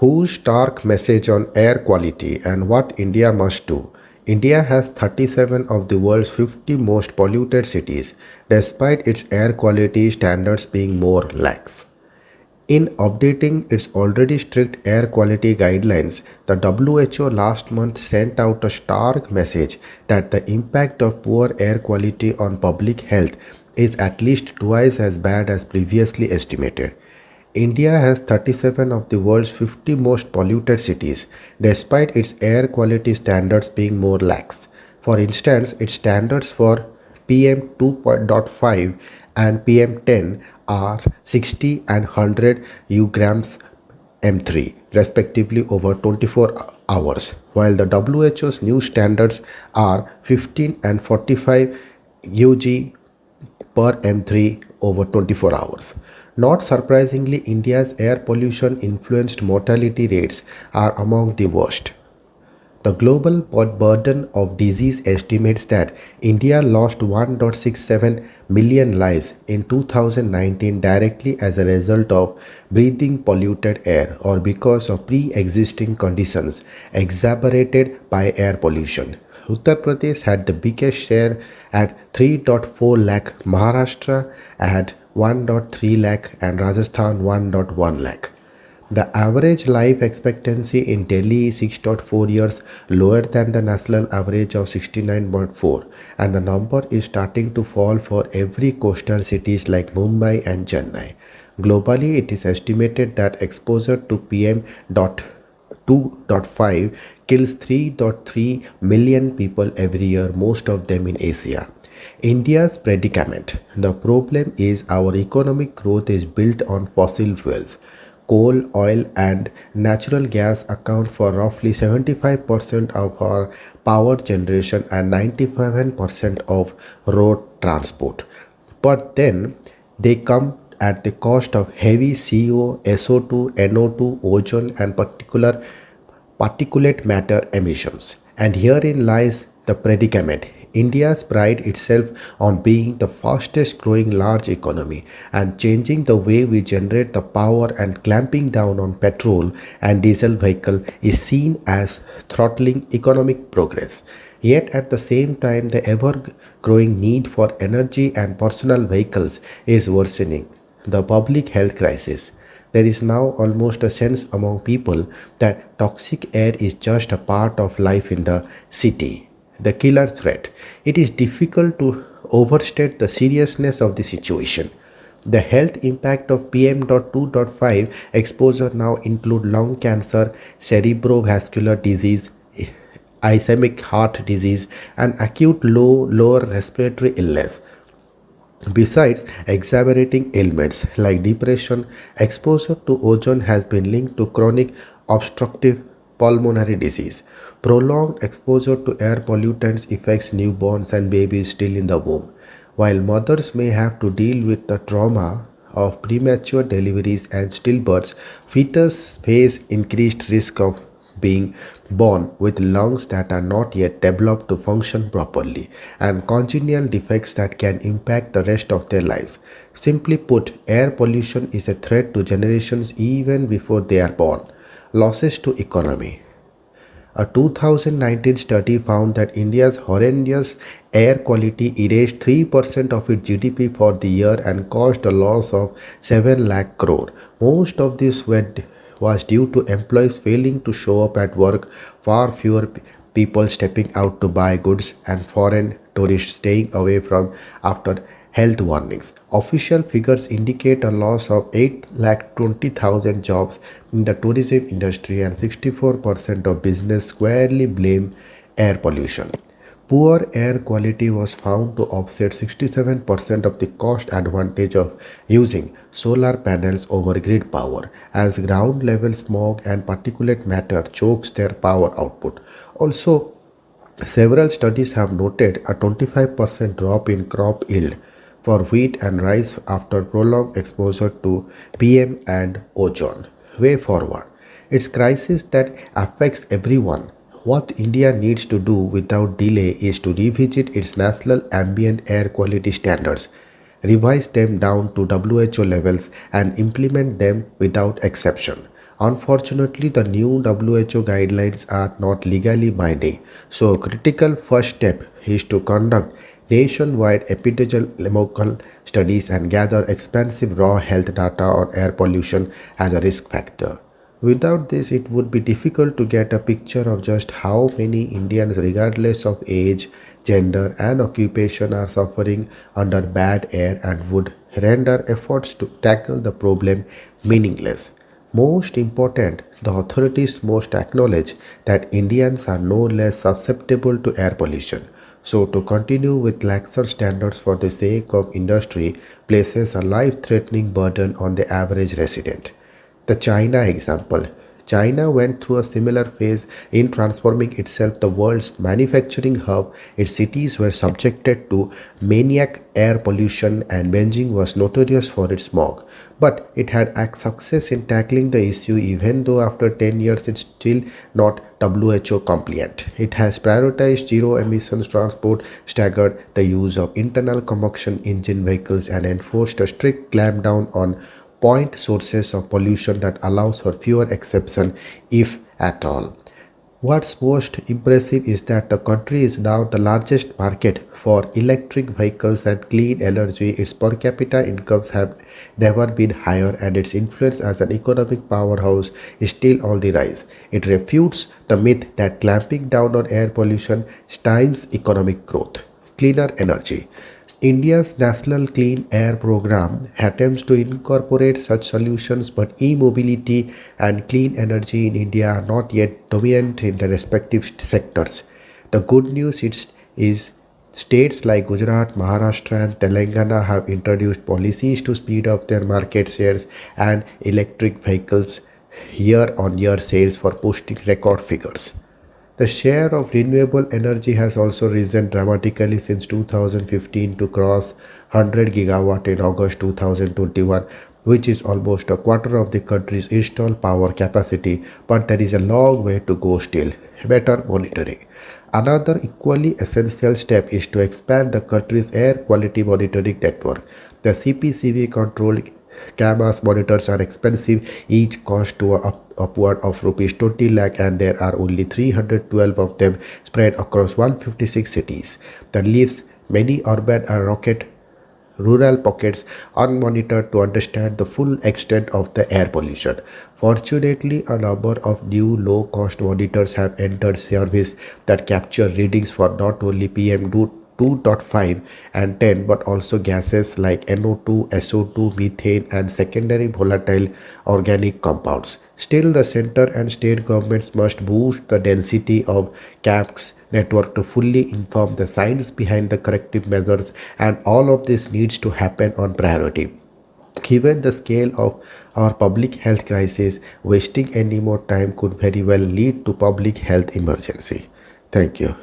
Whose stark message on air quality and what India must do. India has 37 of the world's 50 most polluted cities, despite its air quality standards being more lax. In updating its already strict air quality guidelines, the WHO last month sent out a stark message that the impact of poor air quality on public health is at least twice as bad as previously estimated. India has 37 of the world's 50 most polluted cities, despite its air quality standards being more lax. For instance, its standards for PM 2.5 and PM10 are 60 and 100 grams M3 respectively over 24 hours, while the WHO's new standards are 15 and 45 UG per M3 over 24 hours. Not surprisingly, India's air pollution influenced mortality rates are among the worst. The global burden of disease estimates that India lost 1.67 million lives in 2019 directly as a result of breathing polluted air or because of pre-existing conditions exacerbated by air pollution. Uttar Pradesh had the biggest share at 3.4 lakh, Maharashtra at 1.3 lakh and Rajasthan 1.1 lakh. The average life expectancy in Delhi is 6.4 years, lower than the national average of 69.4, and the number is starting to fall for every coastal cities like Mumbai and Chennai. Globally, it is estimated that exposure to PM.2.5 kills 3.3 million people every year, most of them in Asia. India's predicament. The problem is our economic growth is built on fossil fuels. Coal, oil, and natural gas account for roughly 75% of our power generation and 97% of road transport. But then they come at the cost of heavy CO, SO2, NO2, ozone, and particulate matter emissions. And herein lies the predicament. India's pride itself on being the fastest growing large economy and changing the way we generate the power and clamping down on petrol and diesel vehicle is seen as throttling economic progress. Yet at the same time the ever growing need for energy and personal vehicles is worsening the public health crisis. There is now almost a sense among people that toxic air is just a part of life in the city, the killer threat. It is difficult to overstate the seriousness of the situation. The health impact of PM.2.5 exposure now include lung cancer, cerebrovascular disease, ischemic heart disease, and acute lower respiratory illness. Besides exacerbating ailments like depression, exposure to ozone has been linked to chronic obstructive pulmonary disease. Prolonged exposure to air pollutants affects newborns and babies still in the womb. While mothers may have to deal with the trauma of premature deliveries and stillbirths, fetus face increased risk of being born with lungs that are not yet developed to function properly and congenital defects that can impact the rest of their lives. Simply put, air pollution is a threat to generations even before they are born. Losses to economy. A 2019 study found that India's horrendous air quality erased 3% of its GDP for the year and caused a loss of 7 lakh crore. Most of this was due to employees failing to show up at work, far fewer people stepping out to buy goods, and foreign tourists staying away from after health warnings. Official figures indicate a loss of 8,20,000 jobs in the tourism industry and 64% of business squarely blame air pollution. Poor air quality was found to offset 67% of the cost advantage of using solar panels over grid power, as ground level smog and particulate matter chokes their power output. Also, several studies have noted a 25% drop in crop yield for wheat and rice after prolonged exposure to PM and ozone. Way forward. It's crisis that affects everyone. What India needs to do without delay is to revisit its national ambient air quality standards, revise them down to WHO levels, and implement them without exception. Unfortunately, the new WHO guidelines are not legally binding, so a critical first step is to conduct nationwide epidemiological studies and gather expansive raw health data on air pollution as a risk factor. Without this, it would be difficult to get a picture of just how many Indians, regardless of age, gender, and occupation, are suffering under bad air and would render efforts to tackle the problem meaningless. Most important, the authorities must acknowledge that Indians are no less susceptible to air pollution. So, to continue with laxer standards for the sake of industry places a life threatening burden on the average resident. The China example. China went through a similar phase in transforming itself the world's manufacturing hub. Its cities were subjected to maniac air pollution and Beijing was notorious for its smog. But it had success in tackling the issue even though after 10 years it's still not WHO compliant. It has prioritized zero emissions transport, staggered the use of internal combustion engine vehicles and enforced a strict clampdown on point sources of pollution that allows for fewer exceptions, if at all. What's most impressive is that the country is now the largest market for electric vehicles and clean energy. Its per capita incomes have never been higher, and its influence as an economic powerhouse is still on the rise. It refutes the myth that clamping down on air pollution stymies economic growth. Cleaner energy. India's National Clean Air Program attempts to incorporate such solutions, but e mobility and clean energy in India are not yet dominant in the respective sectors. The good news is states like Gujarat, Maharashtra, and Telangana have introduced policies to speed up their market shares and electric vehicles year on year sales for posting record figures. The share of renewable energy has also risen dramatically since 2015 to cross 100 gigawatt in August 2021, which is almost a quarter of the country's installed power capacity, but there is a long way to go still. Better monitoring. Another equally essential step is to expand the country's air quality monitoring network. The CPCB controlled cameras monitors are expensive, each cost to upward of rupees 20 lakh, and there are only 312 of them spread across 156 cities. That leaves many urban and rural pockets unmonitored to understand the full extent of the air pollution. Fortunately, a number of new low cost monitors have entered service that capture readings for not only PM 2.5 and 10 but also gases like NO2, SO2, methane, and secondary volatile organic compounds. Still, the center and state governments must boost the density of CAP's network to fully inform the science behind the corrective measures, and all of this needs to happen on priority. Given the scale of our public health crisis, wasting any more time could very well lead to public health emergency. Thank you.